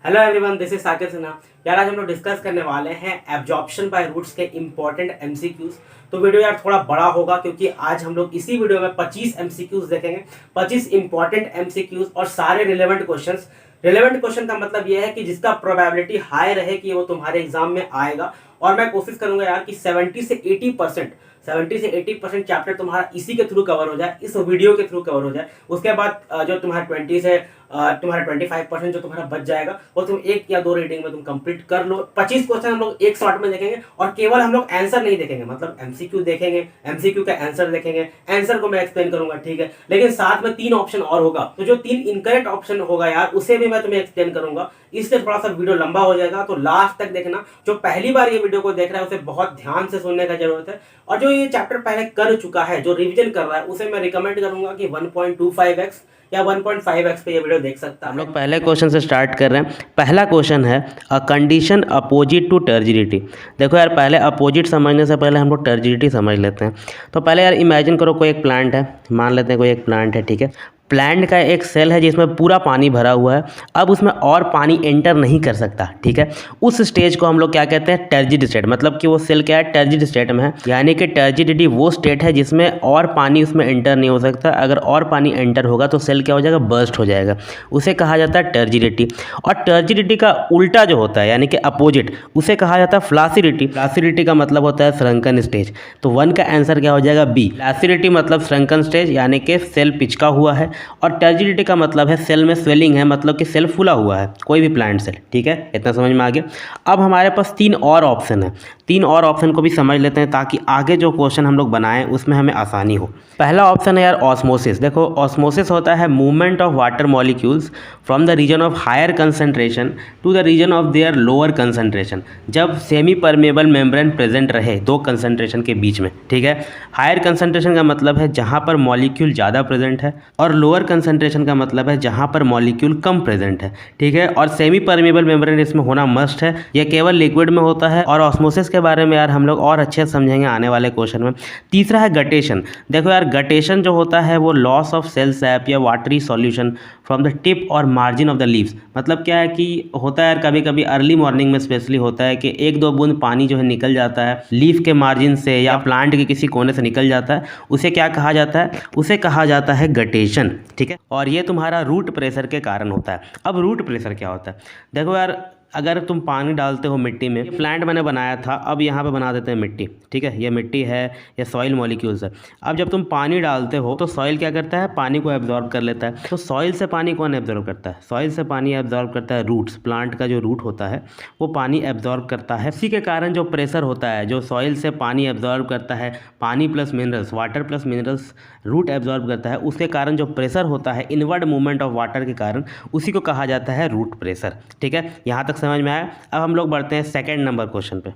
Hello everyone, this is Sakir Sinha. यार आज हम लोग डिस्कस करने वाले हैं एब्जॉर्प्शन बाय रूट्स के इंपॉर्टेंट एमसीक्यूज। तो वीडियो यार थोड़ा बड़ा होगा क्योंकि आज हम लोग इसी वीडियो में 25 एमसीक्यूज देखेंगे, 25 इंपॉर्टेंट एमसीक्यूज और सारे रिलेवेंट क्वेश्चंस। रिलेवेंट क्वेश्चन का मतलब ये है कि जिसका प्रोबेबिलिटी हाई रहे कि वो तुम्हारे एग्जाम में आएगा। और मैं कोशिश करूंगा यार कि 70 से 80% चैप्टर तुम्हारा इसी के थ्रू कवर हो जाए, इस वीडियो के थ्रू कवर हो जाए। उसके बाद जो तुम्हारा 20 से तुम्हारा 25% जो तुम्हारा बच जाएगा वो तुम एक या दो रीडिंग में तुम कंप्लीट कर लो। 25 क्वेश्चन हम लोग एक शॉट में देखेंगे और केवल हम लोग आंसर नहीं देखेंगे, मतलब एमसीक्यू देखेंगे, एमसीक्यू का आंसर देखेंगे, आंसर को मैं एक्सप्लेन करूंगा, ठीक है। लेकिन साथ में 3 ऑप्शन और होगा, तो जो 3 इनकरेक्ट ऑप्शन होगा यार उसे भी मैं तुम्हें एक्सप्लेन करूंगा। इसलिए थोड़ा सा वीडियो लंबा हो जाएगा, तो लास्ट तक देखना। जो पहली बार ये वीडियो को देख रहा है उसे बहुत ध्यान से सुनने का जरूरत है, और जो ये चैप्टर पहले कर चुका है, जो रिवीजन कर रहा है, उसे मैं रिकमेंड करूंगा कि 1.25x या 1.5x पे ये वीडियो देख सकता है। हम लोग पहले क्वेश्चन से स्टार्ट कर रहे हैं। पहला क्वेश्चन है a condition opposite to turgidity. देखो यार, पहले अपोजिट समझने से पहले हम लोग टर्जिडिटी समझ लेते हैं। तो पहले यार इमेजिन करो कोई एक प्लांट है, मान लेते हैं कोई एक प्लांट है, ठीक है। प्लांट का एक सेल है जिसमें पूरा पानी भरा हुआ है। अब उसमें और पानी एंटर नहीं कर सकता, ठीक है। उस स्टेज को हम लोग क्या कहते हैं? Turgid state. मतलब कि वो सेल क्या है? टर्जिड स्टेट में है। यानी कि टर्जिडिटी वो स्टेट है जिसमें और पानी उसमें एंटर नहीं हो सकता। अगर और पानी एंटर होगा तो सेल क्या हो जाएगा? बर्स्ट हो जाएगा। उसे कहा जाता है टर्जिडिटी। और टर्जिडिटी का उल्टा जो होता है यानी कि अपोजिट, उसे कहा जाता है फ्लासिडिटी। फ्लासिडिटी का मतलब होता है श्रंकन स्टेज। तो 1 का आंसर क्या हो जाएगा? बी। फ्लासिडिटी मतलब श्रंकन स्टेज यानी कि सेल पिचका हुआ है, और टर्जिडिटी का मतलब है सेल में स्वेलिंग है, मतलब कि सेल फूला हुआ है, कोई भी प्लांट सेल, ठीक है। इतना समझ में आ गया। अब हमारे पास 3 और ऑप्शन है। 3 और ऑप्शन को भी समझ लेते हैं ताकि आगे जो क्वेश्चन हम लोग बनाएं उसमें हमें आसानी हो। पहला ऑप्शन है यार ऑस्मोसिस। देखो, ऑस्मोसिस होता है movement of water molecules from the region of higher concentration to the region of their lower concentration. जब सेमी परमेबल मेम्ब्रेन प्रेजेंट रहे 2 कंसंट्रेशन के बीच में, ठीक है। हायर कंसंट्रेशन का मतलब है जहाँ पर मॉलिक्यूल ज़्यादा प्रेजेंट है, और लोअर कंसंट्रेशन का मतलब है जहाँ पर मॉलिक्यूल कम प्रेजेंट है, ठीक है। और सेमी परमेबल मेम्ब्रेन इसमें होना मस्ट है। यह केवल लिक्विड में होता है। और ऑस्मोसिस के बारे में यार हम लोग और अच्छे से समझेंगे आने वाले क्वेश्चन में। तीसरा है गटेशन। देखो यार, गटेशन जो होता है वो लॉस ऑफ सेल सैप या watery solution from the tip और मार्जिन ऑफ द लीव्स। मतलब क्या है कि होता है यार, कभी कभी अर्ली मॉर्निंग में स्पेशली होता है कि 1-2 बूंद पानी जो है निकल जाता है लीफ के मार्जिन से या प्लांट के किसी कोने से निकल जाता है। उसे क्या कहा जाता है? उसे कहा जाता है गटेशन, ठीक है। और ये तुम्हारा रूट प्रेशर के कारण होता है। अब रूट प्रेशर क्या होता है? देखो यार, अगर तुम पानी डालते हो मिट्टी में, ये प्लांट मैंने बनाया था, अब यहाँ पे बना देते हैं मिट्टी, ठीक है। ये मिट्टी है, ये सॉइल मॉलिक्यूल्स है। अब जब तुम पानी डालते हो तो सॉइल क्या करता है? पानी को एब्जॉर्ब कर लेता है। तो सॉइल से पानी कौन एब्जॉर्ब करता है? सॉइल से पानी एब्जॉर्ब करता है रूट्स। प्लांट का जो रूट होता है वो पानी एब्जॉर्ब करता है। इसी के कारण जो प्रेशर होता है, जो सॉइल से पानी एब्जॉर्ब करता है, पानी plus minerals, water plus minerals root absorb करता है, उसके कारण जो प्रेशर होता है इनवर्ड मूवमेंट ऑफ वाटर के कारण, उसी को कहा जाता है रूट प्रेशर, ठीक है। यहाँ तक समझ में आया। अब हम लोग बढ़ते हैं सेकंड नंबर क्वेश्चन पे।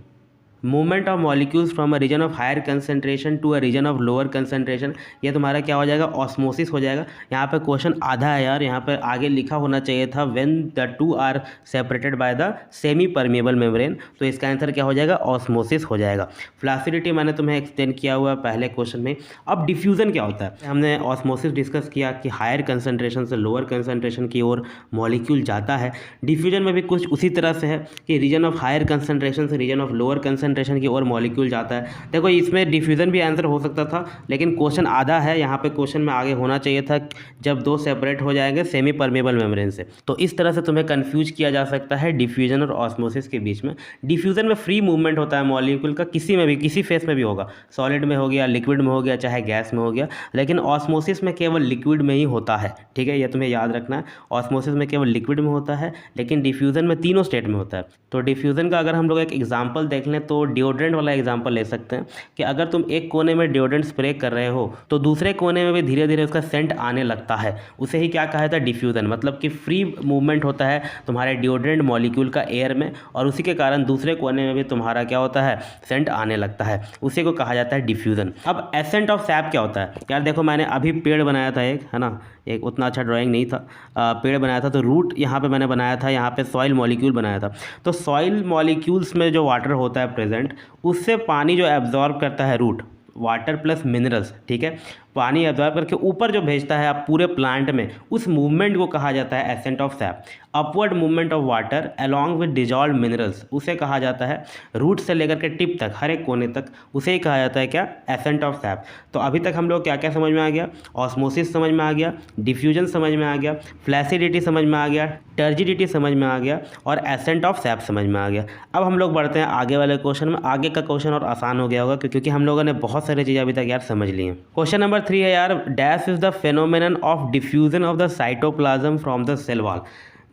Movement of molecules from a region of higher concentration to a region of lower concentration. ये तुम्हारा क्या हो जाएगा? ऑस्मोसिस हो जाएगा। यहाँ पे क्वेश्चन आधा है यार, यहाँ पे आगे लिखा होना चाहिए था when the 2 are separated by the semi permeable membrane. तो इसका आंसर क्या हो जाएगा? ऑस्मोसिस हो जाएगा। फ्लासिडिटी मैंने तुम्हें एक्सप्लेन किया हुआ है पहले क्वेश्चन में। अब डिफ्यूजन क्या होता है? हमने ऑस्मोसिस डिस्कस किया कि हायर कंसंट्रेशन से लोअर कंसंट्रेशन की ओर मॉलिक्यूल जाता है। डिफ्यूजन में भी कुछ उसी तरह से है कि रीजन ऑफ हायर कंसंट्रेशन से रीजन ऑफ लोअर कंसंट्रेशन की ओर मॉलिक्यूल जाता है। देखो, इसमें डिफ्यूजन भी आंसर हो सकता था, लेकिन क्वेश्चन आधा है। यहाँ पे क्वेश्चन में आगे होना चाहिए था जब 2 सेपरेट हो जाएंगे सेमी परमेबल मेम्ब्रेन से। तो इस तरह से तुम्हें कंफ्यूज किया जा सकता है डिफ्यूजन और ऑस्मोसिस के बीच में। डिफ्यूजन में फ्री मूवमेंट होता है मॉलिक्यूल का, किसी में भी, किसी फेस में भी होगा, सॉलिड में हो गया, लिक्विड में हो गया, चाहे गैस में हो गया। लेकिन ऑस्मोसिस में केवल लिक्विड में ही होता है, ठीक है। यह तुम्हें याद रखना है। ऑस्मोसिस में केवल लिक्विड में होता है, लेकिन डिफ्यूजन में तीनों स्टेट में होता है। तो डिफ्यूजन का अगर हम लोग एक एग्जाम्पल देख लें तो डिओड्रेंट वाला एग्जांपल ले सकते हैं कि अगर तुम एक कोने में डिओड्रेंट स्प्रे कर रहे हो तो दूसरे कोने में भी धीरे धीरे उसका सेंट आने लगता है। उसे ही क्या कहा जाता है? डिफ्यूजन। मतलब कि फ्री मूवमेंट होता है तुम्हारे डिओड्रेंट मॉलिक्यूल का एयर में, और उसी के कारण दूसरे कोने में भी तुम्हारा क्या होता है? सेंट आने लगता है। उसी को कहा जाता है डिफ्यूजन। अब एसेंट ऑफ सैप क्या होता है? यार देखो, मैंने अभी पेड़ बनाया था एक, है ना, एक उतना अच्छा ड्राइंग नहीं था, पेड़ बनाया था। तो रूट यहाँ पे मैंने बनाया था, यहाँ पे सॉइल मॉलिक्यूल बनाया था। तो सॉइल मॉलिक्यूल्स में जो वाटर होता है प्रेजेंट, उससे पानी जो एब्जॉर्ब करता है रूट, वाटर प्लस मिनरल्स, ठीक है। पानी एब्जॉर्ब करके ऊपर जो भेजता है आप पूरे प्लांट में, उस मूवमेंट को कहा जाता है ascent of SAP. Upward movement of water along with dissolve minerals, उसे कहा जाता है रूट से लेकर के टिप तक, हर एक कोने तक, उसे ही कहा जाता है क्या, एसेंट ऑफ सैप। तो अभी तक हम लोग क्या क्या समझ में आ गया, ऑस्मोसिस समझ में आ गया, डिफ्यूजन समझ में आ गया, फ्लैसिडिटी समझ में आ गया, टर्जिडिटी समझ में आ गया और एसेंट ऑफ सैप समझ में आ गया। अब हम लोग बढ़ते हैं आगे वाले क्वेश्चन में। आगे का क्वेश्चन और आसान हो गया होगा क्योंकि हम लोगों ने बहुत सारी चीज़ें अभी तक यार समझ ली हैं। क्वेश्चन नंबर 3 है यार, dash is the phenomenon of diffusion of the cytoplasm from the cell wall.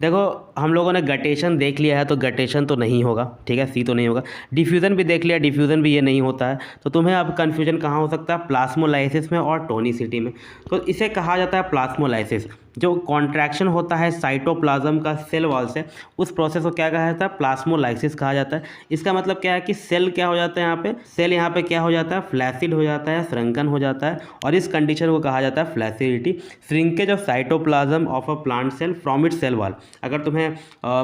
देखो हम लोगों ने गटेशन देख लिया है तो गटेशन तो नहीं होगा, ठीक है, सी तो नहीं होगा। डिफ्यूज़न भी देख लिया, डिफ्यूज़न भी ये नहीं होता है। तो तुम्हें अब कन्फ्यूजन कहाँ हो सकता है, प्लाज्मोलाइसिस में और टोनिसिटी में। तो इसे कहा जाता है प्लाज्मोलाइसिस। जो कॉन्ट्रैक्शन होता है साइटोप्लाज्म का सेल वॉल से, उस प्रोसेस को क्या कहा जाता है, प्लाज्मोलाइसिस कहा जाता है। इसका मतलब क्या है कि सेल क्या हो जाता है, यहाँ पे सेल यहाँ पे क्या हो जाता है, फ्लैसिड हो जाता है, श्रंकन हो जाता है और इस कंडीशन को कहा जाता है flaccidity. Shrinkage of cytoplasm of a plant cell from its cell wall. अगर तुम्हें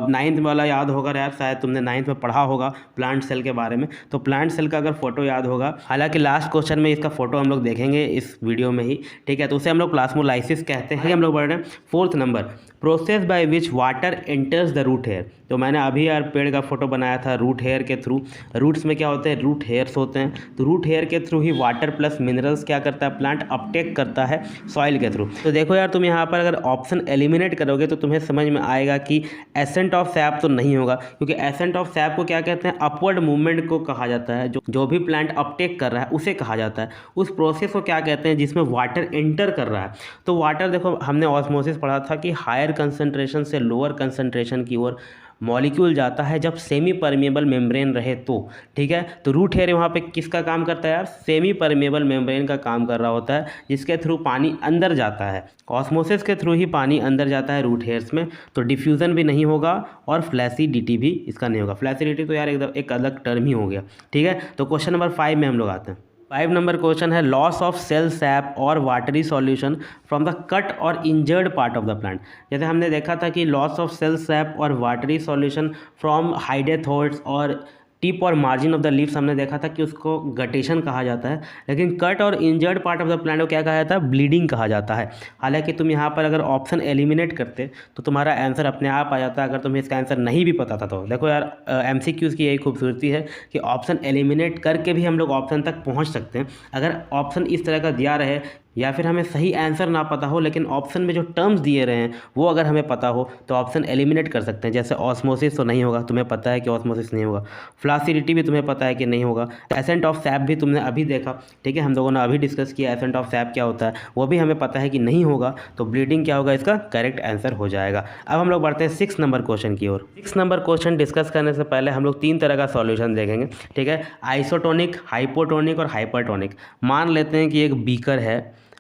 9th वाला याद होगा यार, शायद तुमने 9th में पढ़ा होगा प्लांट सेल के बारे में, तो प्लांट सेल का अगर फोटो याद होगा, हालांकि लास्ट क्वेश्चन में इसका फोटो हम लोग देखेंगे इस वीडियो में ही, ठीक है, तो उसे हम लोग प्लाज्मोलाइसिस कहते हैं। हम लोग बढ़ रहे हैं 4th number, process by which water enters the root hair. तो मैंने अभी यार पेड़ का फोटो बनाया था रूट हेयर के थ्रू। रूट्स में क्या होते हैं, रूट हेयर्स होते हैं, तो रूट हेयर के थ्रू ही वाटर प्लस मिनरल्स क्या करता है, प्लांट अपटेक करता है सॉइल के थ्रू। तो देखो यार, तुम यहाँ पर अगर ऑप्शन एलिमिनेट करोगे तो तुम्हें समझ में आएगा कि एसेंट ऑफ सैप तो नहीं होगा, क्योंकि एसेंट ऑफ सैप को क्या कहते हैं, अपवर्ड मूवमेंट को कहा जाता है। जो भी प्लांट अपटेक कर रहा है उसे कहा जाता है। उस प्रोसेस को क्या कहते हैं जिसमें वाटर एंटर कर रहा है। तो वाटर, देखो हमने ऑस्मोसिस पढ़ा था कि हायर कंसंट्रेशन से लोअर कंसंट्रेशन की ओर मॉलिक्यूल जाता है जब सेमी परमेबल मेम्ब्रेन रहे तो, ठीक है। तो रूट हेयर वहाँ पे किसका काम करता है यार, सेमी परमेबल मेम्ब्रेन का काम कर रहा होता है, जिसके थ्रू पानी अंदर जाता है। ऑस्मोसिस के थ्रू ही पानी अंदर जाता है रूट हेयर्स में। तो डिफ्यूज़न भी नहीं होगा और फ्लैसिडिटी भी इसका नहीं होगा। फ्लैसिडिटी तो यार एकदम एक अलग टर्म ही हो गया, ठीक है। तो क्वेश्चन नंबर 5 में हम लोग आते हैं। 5 नंबर क्वेश्चन है, लॉस ऑफ सेल सैप और watery solution from the cut और injured part of the plant. जैसे हमने देखा था कि लॉस ऑफ सेल सैप और वाटरी सॉल्यूशन फ्रॉम हाइडेथोइड्स और टिप और मार्जिन ऑफ द लीव्स, हमने देखा था कि उसको गटेशन कहा जाता है। लेकिन कट और injured part of the plant को क्या कहा जाता है, ब्लीडिंग कहा जाता है। हालांकि तुम यहाँ पर अगर ऑप्शन एलिमिनेट करते तो तुम्हारा आंसर अपने आप आ जाता, अगर तुम्हें इसका आंसर नहीं भी पता था तो। देखो यार, MCQs की यही खूबसूरती है कि ऑप्शन एलिमिनेट करके भी हम लोग ऑप्शन तक पहुँच सकते हैं। अगर ऑप्शन इस तरह का दिया रहे या फिर हमें सही आंसर ना पता हो, लेकिन ऑप्शन में जो टर्म्स दिए रहे हैं वो अगर हमें पता हो तो ऑप्शन एलिमिनेट कर सकते हैं। जैसे ऑस्मोसिस तो नहीं होगा, तुम्हें पता है कि ऑस्मोसिस नहीं होगा। फ्लासिडिटी भी तुम्हें पता है कि नहीं होगा। एसेंट ऑफ सैप भी तुमने अभी देखा, ठीक है, हम लोगों ने अभी डिस्कस किया एसेंट ऑफ सैप क्या होता है, वो भी हमें पता है कि नहीं होगा। तो ब्लीडिंग क्या होगा, इसका करेक्ट आंसर हो जाएगा। अब हम लोग बढ़ते हैं 6 नंबर क्वेश्चन की ओर। 6 नंबर क्वेश्चन डिस्कस करने से पहले हम लोग 3 तरह का सॉल्यूशन देखेंगे, ठीक है। आइसोटोनिक, हाइपोटोनिक और हाइपरटोनिक। मान लेते हैं कि एक बीकर है,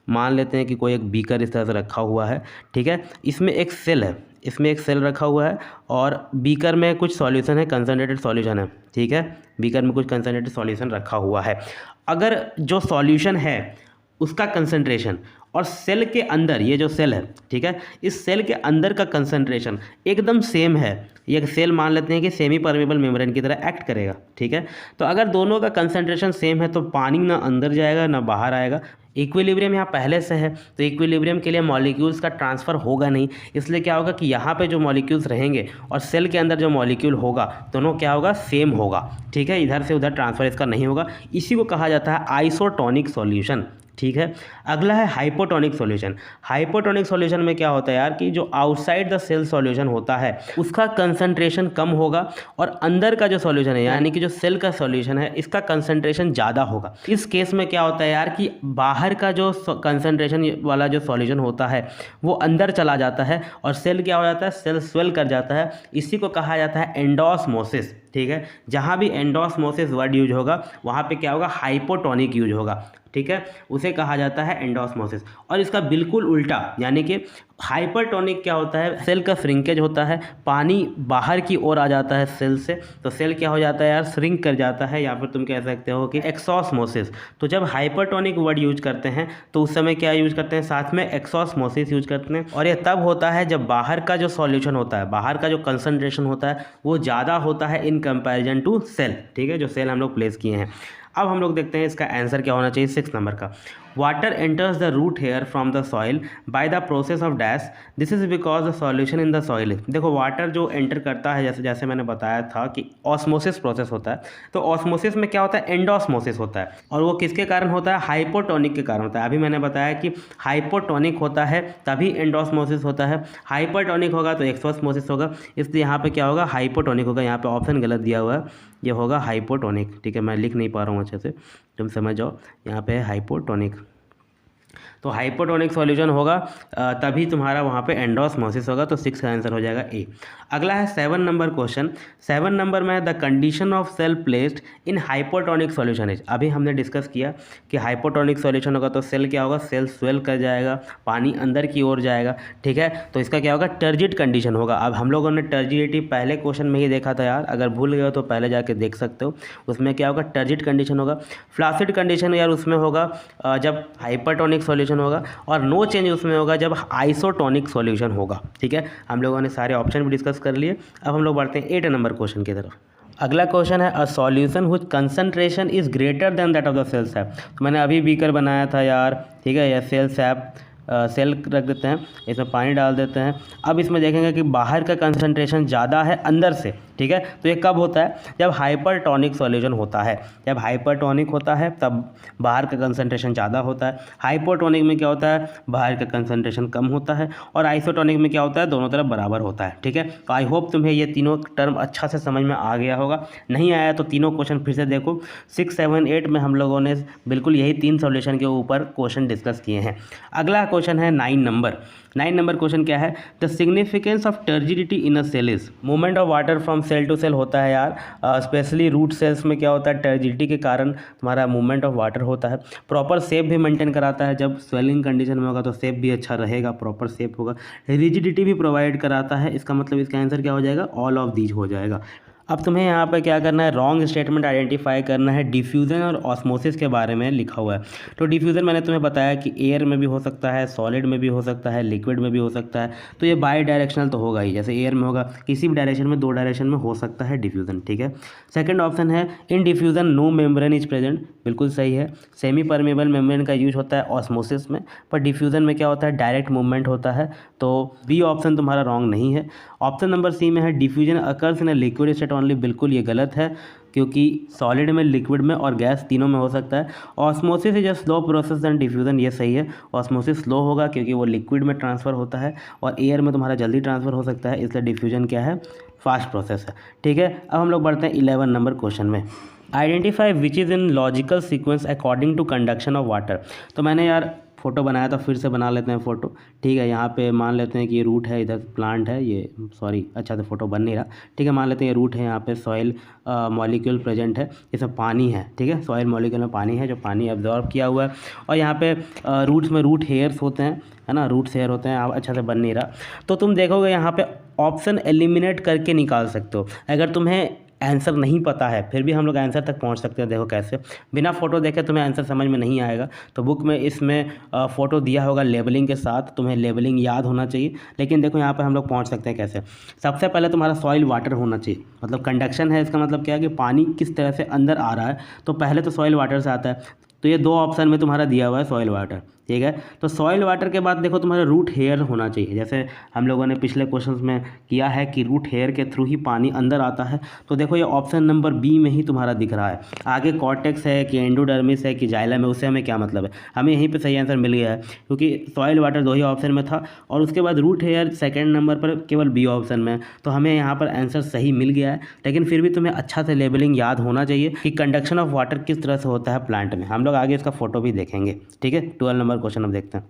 मान लेते हैं कि कोई एक बीकर इस तरह से रखा हुआ है, ठीक है। इसमें एक सेल है, इसमें एक सेल रखा हुआ है और बीकर में कुछ सॉल्यूशन है, कंसनट्रेटेड सॉल्यूशन है, ठीक है। बीकर में कुछ कंसनट्रेटेड सॉल्यूशन रखा हुआ है। अगर जो सॉल्यूशन है उसका कंसंट्रेशन और सेल के अंदर, ये जो सेल है, ठीक है, इस सेल के अंदर का कंसंट्रेशन एकदम सेम है, ये सेल मान लेते हैं कि सेमी परमेबल मेम्ब्रेन की तरह एक्ट करेगा, ठीक है। तो अगर दोनों का कंसंट्रेशन सेम है तो पानी ना अंदर जाएगा ना बाहर आएगा। इक्विलिब्रियम यहाँ पहले से है तो इक्विलिब्रियम के लिए मॉलिक्यूल्स का ट्रांसफ़र होगा नहीं, इसलिए क्या होगा कि यहाँ पे जो मॉलिक्यूल्स रहेंगे और सेल के अंदर जो मॉलिक्यूल होगा दोनों क्या होगा, सेम होगा, ठीक है। इधर से उधर ट्रांसफ़र इसका नहीं होगा। इसी को कहा जाता है आइसोटोनिक सॉल्यूशन, ठीक है। अगला है हाइपोटोनिक सॉल्यूशन। हाइपोटोनिक सॉल्यूशन में क्या होता है यार कि जो आउटसाइड द सेल सॉल्यूशन होता है उसका कंसंट्रेशन कम होगा और अंदर का जो सॉल्यूशन है यानी कि जो सेल का सॉल्यूशन है इसका कंसंट्रेशन ज़्यादा होगा। इस केस में क्या होता है यार कि बाहर का जो कंसंट्रेशन वाला जो सॉल्यूशन होता है वो अंदर चला जाता है और सेल क्या हो जाता है, सेल स्वेल कर जाता है। इसी को कहा जाता है एंडोस्मोसिस, ठीक है। जहाँ भी एंडोस्मोसिस वर्ड यूज होगा वहाँ पे क्या होगा, हाइपोटोनिक यूज होगा, ठीक है, उसे कहा जाता है एंडोस्मोसिस। और इसका बिल्कुल उल्टा यानी कि हाइपरटोनिक क्या होता है, सेल का श्रिंकेज होता है, पानी बाहर की ओर आ जाता है सेल से, तो सेल क्या हो जाता है यार, श्रिंक कर जाता है, या फिर तुम कह सकते हो कि एक्सोस्मोसिस। तो जब हाइपरटोनिक वर्ड यूज करते हैं तो उस समय क्या यूज करते हैं, साथ में एक्सोस्मोसिस यूज करते हैं। और ये तब होता है जब बाहर का जो सॉल्यूशन होता है, बाहर का जो कंसंट्रेशन होता है वो ज़्यादा होता है इन कंपैरिजन टू सेल, ठीक है, जो सेल हम लोग प्लेस किए हैं। अब हम लोग देखते हैं इसका आंसर क्या होना चाहिए 6 नंबर का। Water enters the root hair from the soil by the process of dash, this is because the solution in the soil. देखो वाटर जो एंटर करता है, जैसे जैसे मैंने बताया था कि ऑस्मोसिस प्रोसेस होता है, तो ऑस्मोसिस में क्या होता है, एंडोस्मोसिस होता है, और वो किसके कारण होता है, हाइपोटोनिक के कारण होता है। अभी मैंने बताया कि हाइपोटोनिक होता है तभी एंडोस्मोसिस होता है, हाइपरटोनिक होगा तो एक्सोस्मोसिस होगा, इसलिए यहाँ पे क्या होगा, हाइपोटोनिक होगा। यहाँ पे ऑप्शन गलत दिया हुआ है, ये होगा हाइपोटोनिक। ठीक है, मैं लिख नहीं पा रहा हूँ अच्छे से, तुम समझ जाओ, यहाँ पे है हाइपोटोनिक। तो हाइपोटोनिक सॉल्यूशन होगा तभी तुम्हारा वहाँ पे एंडोस्मोसिस होगा, तो 6 का आंसर हो जाएगा ए। अगला है 7 नंबर क्वेश्चन। 7 नंबर में the condition of cell placed in hypotonic solution is. अभी हमने डिस्कस किया कि हाइपोटोनिक सॉल्यूशन होगा तो सेल क्या होगा, सेल स्वेल कर जाएगा, पानी अंदर की ओर जाएगा। ठीक है, तो इसका क्या होगा, टर्जिड कंडीशन होगा। अब हम लोगों ने टर्जिडिटी पहले क्वेश्चन में ही देखा था यार, अगर भूल गए हो तो पहले जाके देख सकते हो। उसमें क्या होगा, टर्जिड कंडीशन होगा। फ्लासिड कंडीशन यार उसमें होगा जब हाइपरटोनिक सॉल्यूशन होगा, और नो चेंज उसमें होगा जब आइसोटोनिक सॉल्यूशन होगा। ठीक है, हम लोगों ने सारे ऑप्शन भी डिस्कस कर लिए। अब हम लोग बढ़ते हैं 8 नंबर क्वेश्चन की तरफ। अगला क्वेश्चन है, a solution which concentration is greater than that of the cell sap. तो मैंने अभी बीकर बनाया था यार, ठीक है, यह सेल सैप सेल रख देते हैं, इसमें पानी डाल देते हैं। अब इसमें देखेंगे कि बाहर का कंसंट्रेशन ज़्यादा है अंदर से। ठीक है, तो ये कब होता है, जब हाइपरटोनिक सॉल्यूशन होता है। जब हाइपरटोनिक होता है तब बाहर का कंसंट्रेशन ज़्यादा होता है। हाइपोटोनिक में क्या होता है, बाहर का कंसंट्रेशन कम होता है, और आइसोटोनिक में क्या होता है, दोनों तरफ बराबर होता है। ठीक है, तो आई होप तुम्हें ये तीनों टर्म अच्छा से समझ में आ गया होगा। नहीं आया तो तीनों क्वेश्चन फिर से देखो। 6, 7, 8 में हम लोगों ने बिल्कुल यही 3 सॉल्यूशन के ऊपर क्वेश्चन डिस्कस किए हैं। अगला क्वेश्चन है 9 नंबर। 9 नंबर क्वेश्चन क्या है, the significance of turgidity in a cell is. Movement of water from cell to cell होता है यार, स्पेशली रूट सेल्स में क्या होता है, टर्जिडिटी के कारण तुम्हारा मूवमेंट ऑफ वाटर होता है। प्रॉपर शेप भी मेंटेन कराता है, जब स्वेलिंग कंडीशन में होगा तो शेप भी अच्छा रहेगा, प्रॉपर शेप होगा। रिजिडिटी भी प्रोवाइड कराता है, इसका मतलब इसका आंसर क्या हो जाएगा, ऑल ऑफ दीज हो जाएगा। अब तुम्हें यहाँ पे क्या करना है, रॉन्ग स्टेटमेंट आइडेंटिफाई करना है। डिफ्यूज़न और ऑस्मोसिस के बारे में लिखा हुआ है। तो डिफ्यूज़न मैंने तुम्हें बताया कि एयर में भी हो सकता है, सॉलिड में भी हो सकता है, लिक्विड में भी हो सकता है। तो ये बाई डायरेक्शनल तो होगा ही, जैसे एयर में होगा, किसी भी डायरेक्शन में, 2 डायरेक्शन में हो सकता है डिफ्यूज़न। ठीक है, सेकंड ऑप्शन है, in diffusion no membrane is present. बिल्कुल सही है, सेमी परमेबल मेम्ब्रेन का यूज होता है ऑस्मोसिस में, पर डिफ्यूज़न में क्या होता है, डायरेक्ट मूवमेंट होता है। तो बी ऑप्शन तुम्हारा रॉन्ग नहीं है। ऑप्शन नंबर सी में है, diffusion occurs in a liquid state only. बिल्कुल ये गलत है, क्योंकि सॉलिड में, लिक्विड में और गैस तीनों में हो सकता है। Osmosis is a slow process than diffusion, ये सही है। ऑस्मोसिस स्लो होगा क्योंकि वो लिक्विड में ट्रांसफ़र होता है, और एयर में तुम्हारा जल्दी ट्रांसफ़र हो सकता है, इसलिए डिफ्यूजन क्या है, फास्ट प्रोसेस है। ठीक है, अब हम लोग बढ़ते हैं 11 नंबर क्वेश्चन में। Identify which is in logical sequence according to conduction of water. तो मैंने यार फ़ोटो बनाया था, फिर से बना लेते हैं फ़ोटो। ठीक है, यहाँ पे मान लेते हैं कि ये रूट है, इधर प्लांट है, ये सॉरी अच्छा से फ़ोटो बन नहीं रहा। ठीक है, मान लेते हैं ये रूट है, यहाँ पे सॉइल मॉलिक्यूल प्रेजेंट है, इसमें पानी है। ठीक है, सॉइल मॉलिक्यूल में पानी है, जो पानी एब्जॉर्ब किया हुआ है, और यहाँ पे रूट्स में रूट हेयर्स होते हैं, है ना, रूट हेयर होते हैं। अब अच्छा से बन नहीं रहा, तो तुम देखोगे यहाँ पे ऑप्शन एलिमिनेट करके निकाल सकते हो। अगर तुम्हें आंसर नहीं पता है फिर भी हम लोग आंसर तक पहुंच सकते हैं। देखो कैसे, बिना फ़ोटो देखे तुम्हें आंसर समझ में नहीं आएगा, तो बुक में इसमें फ़ोटो दिया होगा लेबलिंग के साथ, तुम्हें लेबलिंग याद होना चाहिए। लेकिन देखो यहाँ पर हम लोग पहुंच सकते हैं कैसे। सबसे पहले तुम्हारा सॉइल वाटर होना चाहिए, मतलब कंडक्शन है, इसका मतलब क्या है कि पानी किस तरह से अंदर आ रहा है, तो पहले तो सॉइल वाटर से आता है। तो ये 2 ऑप्शन में तुम्हारा दिया हुआ है सॉइल वाटर। ठीक है, तो सॉइल वाटर के बाद देखो तुम्हारा रूट हेयर होना चाहिए, जैसे हम लोगों ने पिछले क्वेश्चंस में किया है कि रूट हेयर के थ्रू ही पानी अंदर आता है। तो देखो ये ऑप्शन नंबर बी में ही तुम्हारा दिख रहा है। आगे कॉर्टेक्स है कि एंडोडर्मिस है कि जाइलम है, उससे हमें क्या मतलब है, हमें यहीं पे सही आंसर मिल गया है, क्योंकि सॉइल वाटर 2 ही ऑप्शन में था, और उसके बाद रूट हेयर सेकेंड नंबर पर केवल बी ऑप्शन में। तो हमें यहाँ पर आंसर सही मिल गया है, लेकिन फिर भी तुम्हें अच्छा से लेबलिंग याद होना चाहिए कि कंडक्शन ऑफ वाटर किस तरह से होता है प्लांट में। हम लोग आगे इसका फोटो भी देखेंगे। ठीक है, 12 नंबर क्वेश्चन अब देखते हैं।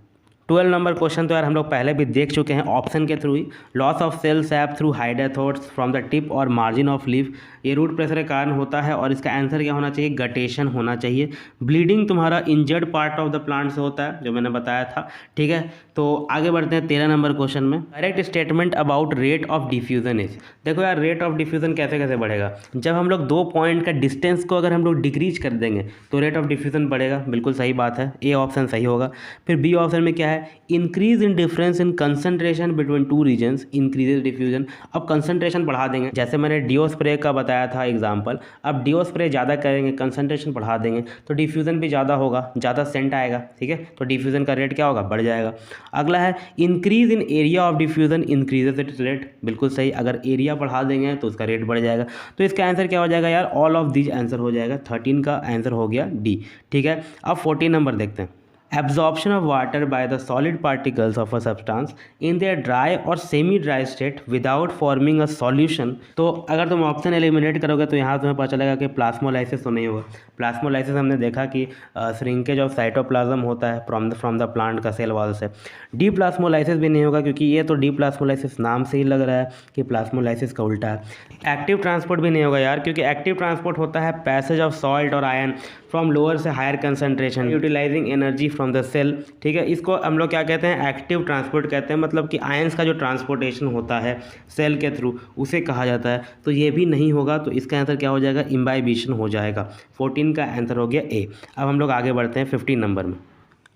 12 नंबर क्वेश्चन तो यार हम लोग पहले भी देख चुके हैं, ऑप्शन के थ्रू ही। Loss of cell sap through hydathodes from the tip और मार्जिन ऑफ लीफ, ये रूट प्रेशर के कारण होता है, और इसका आंसर क्या होना चाहिए, गटेशन होना चाहिए। ब्लीडिंग तुम्हारा injured part of the plant से होता है, जो मैंने बताया था। ठीक है, तो आगे बढ़ते हैं 13 नंबर क्वेश्चन में। Direct statement about rate of diffusion is. देखो यार, रेट ऑफ डिफ्यूजन कैसे कैसे बढ़ेगा, जब हम लोग 2 पॉइंट का डिस्टेंस को अगर हम लोग डिक्रीज कर देंगे तो रेट ऑफ डिफ्यूजन बढ़ेगा। बिल्कुल सही बात है, ए ऑप्शन सही होगा। फिर बी ऑप्शन में क्या है, increase in difference in concentration between two reasons increases diffusion. अब कंसंट्रेशन बढ़ा देंगे, जैसे मैंने डिओ स्प्रे का बताया था एग्जाम्पल, अब डिओ स्प्रे ज़्यादा करेंगे, कंसंट्रेशन बढ़ा देंगे तो डिफ्यूज़न भी ज़्यादा होगा, ज़्यादा सेंट आएगा, ठीक है, तो डिफ्यूज़न का रेट क्या होगा, बढ़ जाएगा। अगला है increase in area of diffusion increases it's rate, बिल्कुल सही, अगर एरिया बढ़ा देंगे तो उसका रेट बढ़ जाएगा। तो इसका आंसर क्या हो जाएगा यार, ऑल ऑफ दीज आंसर हो जाएगा, 13 का आंसर हो गया डी, ठीक है। अब 14 नंबर देखते हैं। Absorption of water by the solid particles of a substance in their dry or semi-dry state without forming a solution। तो अगर तुम ऑप्शन एलिमिनेट करोगे तो यहाँ तुम्हें पता चलेगा कि प्लाज्मोलाइसिस तो नहीं होगा। प्लाज्मोलाइसिस हमने देखा कि श्रिंकेज ऑफ साइटोप्लाज्म होता है फ्रॉम द प्लांट का सेल वॉल से। डी प्लाज्मोलाइसिस भी नहीं होगा, क्योंकि ये तो डी प्लाज्मोलाइसिस नाम से ही लग रहा है कि प्लाज्मोलाइसिस का उल्टा है। एक्टिव ट्रांसपोर्ट भी नहीं होगा यार, क्योंकि एक्टिव ट्रांसपोर्ट होता है पैसेज ऑफ सॉल्ट और आयन फ्रॉम लोअर से higher concentration utilising energy from the cell, ठीक है। इसको हम लोग क्या कहते हैं, एक्टिव ट्रांसपोर्ट कहते हैं, मतलब कि आयंस का जो ट्रांसपोर्टेशन होता है सेल के थ्रू उसे कहा जाता है। तो ये भी नहीं होगा, तो इसका आंसर क्या हो जाएगा, इम्बाइबिशन हो जाएगा। 14 का आंसर हो गया ए। अब हम लोग आगे बढ़ते हैं 15 नंबर में।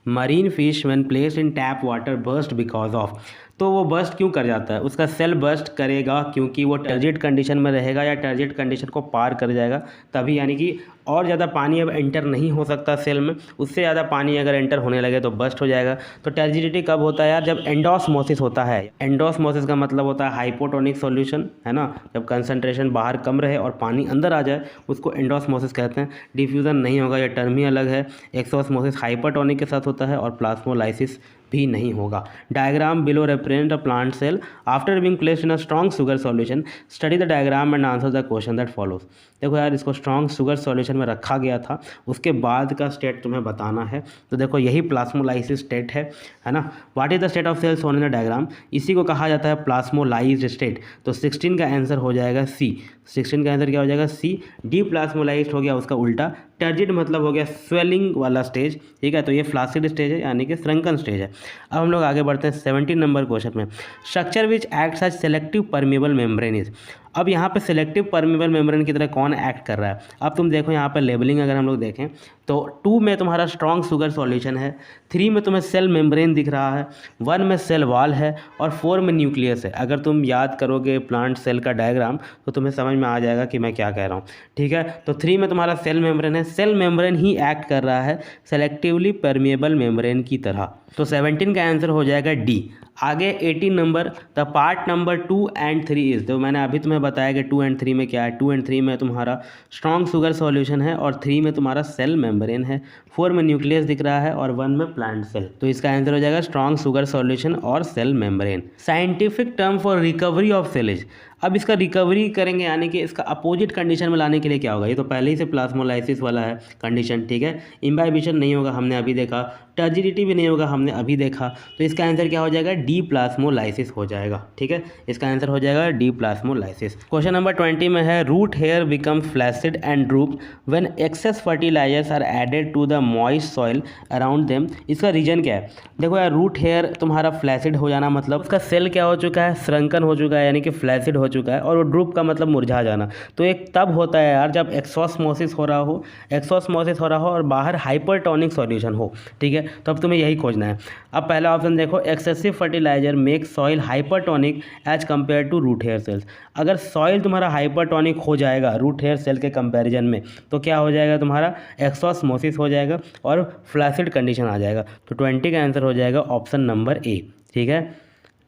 Marine fish when placed in tap water burst because of, तो वो बर्स्ट क्यों कर जाता है, उसका सेल बर्स्ट करेगा क्योंकि वो टर्जिड कंडीशन में रहेगा या टर्जिड कंडीशन को पार कर जाएगा तभी, यानी कि और ज़्यादा पानी अब एंटर नहीं हो सकता सेल में, उससे ज़्यादा पानी अगर एंटर होने लगे तो बर्स्ट हो जाएगा। तो टर्जिडिटी कब होता है यार, जब एंडोस्मोसिस होता है। एंडोस्मोसिस का मतलब होता है हाइपोटोनिक सॉल्यूशन, है ना, जब कंसंट्रेशन बाहर कम रहे और पानी अंदर आ जाए उसको एंडोस्मोसिस कहते हैं। डिफ्यूज़न नहीं होगा, ये टर्म ही अलग है। एक्सोस्मोसिस हाइपरटोनिक के साथ होता है और प्लाज्मोलाइसिस भी नहीं होगा। Diagram below represent a plant cell after being placed in a strong sugar solution, study the diagram and answer the question that follows. देखो यार, इसको स्ट्रॉन्ग शुगर सॉल्यूशन में रखा गया था, उसके बाद का स्टेट तुम्हें बताना है। तो देखो यही प्लाज्मोलाइसिस स्टेट है ना। What is the state of cells shown in the diagram, इसी को कहा जाता है प्लाज्मोलाइज्ड स्टेट। तो 16 का आंसर हो जाएगा सी। 16 का आंसर क्या हो जाएगा, सी। डी प्लाज्मोलाइज्ड हो गया उसका उल्टा। टर्जिड मतलब हो गया स्वेलिंग वाला स्टेज, ठीक है। तो ये फ्लासिड स्टेज है, यानी कि श्रंकन स्टेज है। अब हम लोग आगे बढ़ते हैं 17 नंबर क्वेश्चन में। Structure which acts as selective permeable membrane is, अब यहाँ पे सेलेक्टिव परमेबल मेम्ब्रेन की तरह कौन एक्ट कर रहा है। अब तुम देखो यहाँ पर लेबलिंग अगर हम लोग देखें तो 2 में तुम्हारा स्ट्रॉन्ग शुगर सॉल्यूशन है, 3 में तुम्हें सेल मेम्ब्रेन दिख रहा है, 1 में सेल वॉल है और 4 में न्यूक्लियस है। अगर तुम याद करोगे प्लांट सेल का डायग्राम तो तुम्हें समझ में आ जाएगा कि मैं क्या कह रहा हूँ, ठीक है। तो 3 में तुम्हारा सेल मेम्ब्रेन है, सेल मेम्ब्रेन ही एक्ट कर रहा है सेलेक्टिवली परमेबल मेम्ब्रेन की तरह। तो 17 का आंसर हो जाएगा डी। आगे 18 number, the part number 2 and 3 is, तो मैंने अभी तुम्हें बताया कि 2 एंड 3 में क्या है। 2 एंड 3 में तुम्हारा स्ट्रॉन्ग शुगर सॉल्यूशन है और 3 में तुम्हारा सेल मेम्ब्रेन है, 4 में न्यूक्लियस दिख रहा है और 1 में प्लांट सेल। तो इसका आंसर हो जाएगा स्ट्रॉन्ग शुगर सॉल्यूशन और cell membrane. Scientific term for recovery of cells, अब इसका रिकवरी करेंगे यानी कि इसका अपोजिट कंडीशन में लाने के लिए क्या होगा, ये तो पहले ही से प्लाज्मोलाइसिस वाला है कंडीशन, ठीक है। इम्बाइबिशन नहीं होगा, हमने अभी देखा। टर्जिडिटी भी नहीं होगा, हमने अभी देखा। तो इसका आंसर क्या हो जाएगा, डी प्लाज्मोलाइसिस हो जाएगा, ठीक है। इसका आंसर हो जाएगा डी प्लाज्मोलाइसिस। क्वेश्चन नंबर 20 में है, root hair becomes flaccid and droop when excess fertilisers are added to the moist soil around them, इसका रीजन क्या है। देखो यार, रूट हेयर तुम्हारा फ्लैसिड हो जाना मतलब उसका सेल क्या हो चुका है, श्रंकन हो चुका है, यानी कि फ्लैसिड हो चुका है। और वो ड्रूप का मतलब मुरझा जाना। तो एक तब होता है यार जब एक्सोस्मोसिस हो रहा हो और बाहर हाइपरटोनिक सॉल्यूशन हो, ठीक है। तो अब तुम्हें यही खोजना है। अब पहला ऑप्शन देखो, excessive fertiliser make soil hypertonic as compare to root hair cells. अगर सॉइल तुम्हारा हाइपरटोनिक हो जाएगा रूट हेयर सेल के कंपैरिजन में तो क्या हो जाएगा, तुम्हारा एक्सोस्मोसिस हो जाएगा और फ्लैसिड कंडीशन आ जाएगा। तो 20 का आंसर हो जाएगा ऑप्शन नंबर ए, ठीक है।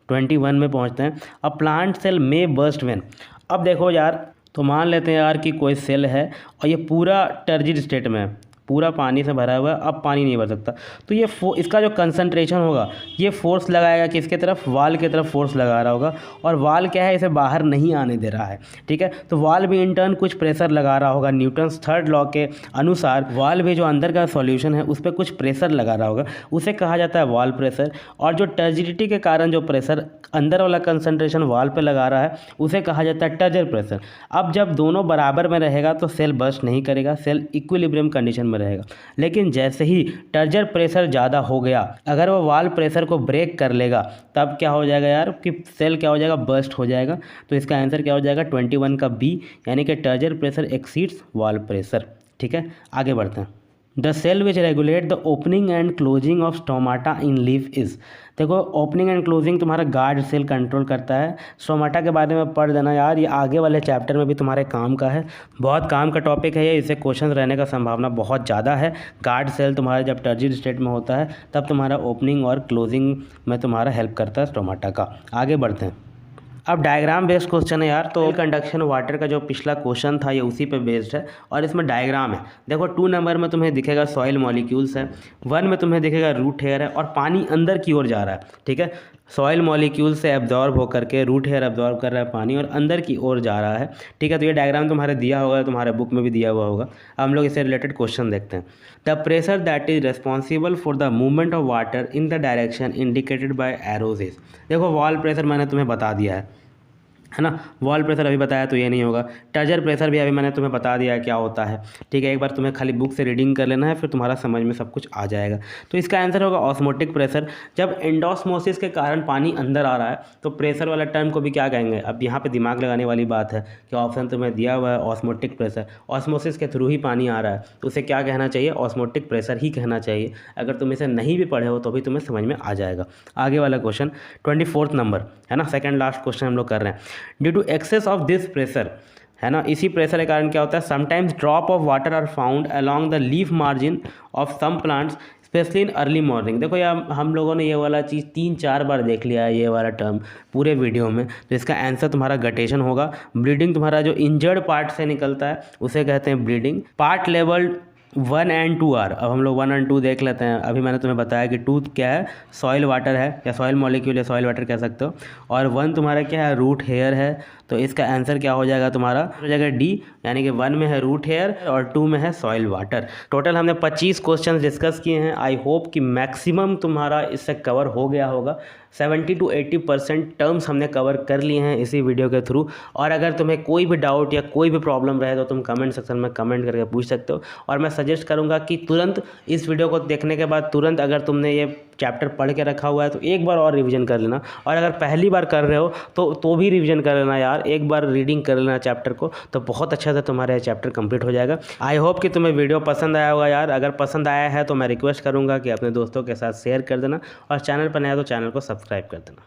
21 में पहुंचते हैं। अब प्लांट सेल में बर्स्ट व्हेन, अब देखो यार, तो मान लेते हैं यार कि कोई सेल है और ये पूरा टर्जिड स्टेट में है, पूरा पानी से भरा हुआ है, अब पानी नहीं भर सकता। तो ये इसका जो कंसंट्रेशन होगा ये फोर्स लगाएगा किसके तरफ, वाल की तरफ फोर्स लगा रहा होगा। और वाल क्या है, इसे बाहर नहीं आने दे रहा है, ठीक है। तो वाल भी इंटर्न कुछ प्रेशर लगा रहा होगा। न्यूटन्स थर्ड लॉ के अनुसार वाल भी जो अंदर का सॉल्यूशन है उस पर कुछ प्रेशर लगा रहा होगा, उसे कहा जाता है वाल प्रेशर। और जो टर्जिडिटी के कारण जो प्रेशर अंदर वाला कंसंट्रेशन वाल पे लगा रहा है उसे कहा जाता है टर्जर प्रेशर। अब जब दोनों बराबर में रहेगा तो सेल बर्स्ट नहीं करेगा, सेल इक्विलिब्रियम कंडीशन में रहेगा। लेकिन जैसे ही टर्जर प्रेशर ज़्यादा हो गया, अगर वो वाल प्रेशर को ब्रेक कर लेगा तब क्या हो जाएगा यार कि सेल क्या हो जाएगा, बर्स्ट हो जाएगा। तो इसका आंसर क्या हो जाएगा 21 का बी, यानी कि turgor pressure exceeds wall pressure, ठीक है। आगे बढ़ते हैं। The cell which regulate the opening and closing of stomata in leaf is. देखो ओपनिंग एंड क्लोजिंग तुम्हारा गार्ड सेल कंट्रोल करता है। स्टोमाटा के बारे में पढ़ देना यार, ये आगे वाले चैप्टर में भी तुम्हारे काम का है, बहुत काम का टॉपिक है ये, इससे क्वेश्चन रहने का संभावना बहुत ज़्यादा है। गार्ड सेल तुम्हारा जब टर्जिड स्टेट में होता है तब तुम्हारा ओपनिंग और क्लोजिंग में तुम्हारा हेल्प करता है स्टोमाटा का। आगे बढ़ते हैं। अब डायग्राम बेस्ड क्वेश्चन है यार, तो कंडक्शन वाटर का जो पिछला क्वेश्चन था ये उसी पे बेस्ड है और इसमें डायग्राम है। देखो 2 नंबर में तुम्हें दिखेगा सॉइल मॉलिक्यूल्स है, 1 में तुम्हें दिखेगा रूट हेयर है और पानी अंदर की ओर जा रहा है। ठीक है, सॉइल मॉलिक्यूल से एब्जॉर्ब होकर के रूट हेयर एब्जॉर्ब कर रहा है पानी और अंदर की ओर जा रहा है। ठीक है, तो ये डायग्राम तुम्हारे दिया होगा, तुम्हारे बुक में भी दिया हुआ होगा। अब हम लोग इससे रिलेटेड क्वेश्चन देखते हैं। The pressure that is responsible for the movement of water in the direction indicated by arrows is. देखो वॉल प्रेशर मैंने तुम्हें बता दिया है ना, वॉल प्रेशर अभी बताया तो ये नहीं होगा। टर्जर प्रेशर भी अभी मैंने तुम्हें बता दिया है क्या होता है। ठीक है, एक बार तुम्हें खाली बुक से रीडिंग कर लेना है, फिर तुम्हारा समझ में सब कुछ आ जाएगा। तो इसका आंसर होगा ऑस्मोटिक प्रेशर। जब एंडोस्मोसिस के कारण पानी अंदर आ रहा है तो प्रेशर वाला टर्म को भी क्या कहेंगे। अब यहाँ पे दिमाग लगाने वाली बात है कि ऑप्शन तुम्हें दिया हुआ है ऑस्मोटिक प्रेशर, ऑस्मोसिस के थ्रू ही पानी आ रहा है तो उसे क्या कहना चाहिए, ऑस्मोटिक प्रेशर ही कहना चाहिए। अगर तुम इसे नहीं भी पढ़े हो तो भी तुम्हें समझ में आ जाएगा। आगे वाला क्वेश्चन 24 नंबर है ना, सेकंड लास्ट क्वेश्चन हम लोग कर रहे हैं। Due to excess of this pressure, है ना, इसी प्रेशर के कारण क्या होता है, sometimes drop of water are found along the leaf margin of some plants specially in early morning. देखो यार हम लोगों ने ये वाला चीज़ 3-4 बार देख लिया है, ये वाला टर्म पूरे वीडियो में। तो इसका आंसर तुम्हारा गटेशन होगा। ब्लीडिंग तुम्हारा जो इंजर्ड पार्ट से निकलता है उसे कहते हैं bleeding. Part level 1 and 2 are. अब हम लोग 1 और 2 देख लेते हैं। अभी मैंने तुम्हें बताया कि 2 क्या है, सॉइल वाटर है या सॉइल मॉलिक्यूल या सॉइल वाटर कह सकते हो, और 1 तुम्हारा क्या है, रूट हेयर है। तो इसका आंसर क्या हो जाएगा तुम्हारा, हो जाएगा डी, यानी कि 1 में है रूट हेयर और 2 में है सॉइल वाटर। टोटल हमने 25 क्वेश्चन डिस्कस किए हैं। आई होप कि मैक्सिमम तुम्हारा इससे कवर हो गया होगा। 70 to 80% टर्म्स हमने कवर कर लिए हैं इसी वीडियो के थ्रू। और अगर तुम्हें कोई भी डाउट या कोई भी प्रॉब्लम रहे तो तुम कमेंट सेक्शन में कमेंट करके पूछ सकते हो। और मैं सजेस्ट करूंगा कि तुरंत इस वीडियो को देखने के बाद तुरंत अगर तुमने ये चैप्टर पढ़ के रखा हुआ है तो एक बार और रिवीजन कर लेना, और अगर पहली बार कर रहे हो तो भी रिवीजन कर लेना यार, एक बार रीडिंग कर लेना चैप्टर को, तो बहुत अच्छा से तुम्हारा ये चैप्टर कंप्लीट हो जाएगा। आई होप कि तुम्हें वीडियो पसंद आया होगा यार। अगर पसंद आया है तो मैं रिक्वेस्ट करूँगा कि अपने दोस्तों के साथ शेयर कर देना, और चैनल पर नया तो चैनल को सब्सक्राइब कर देना।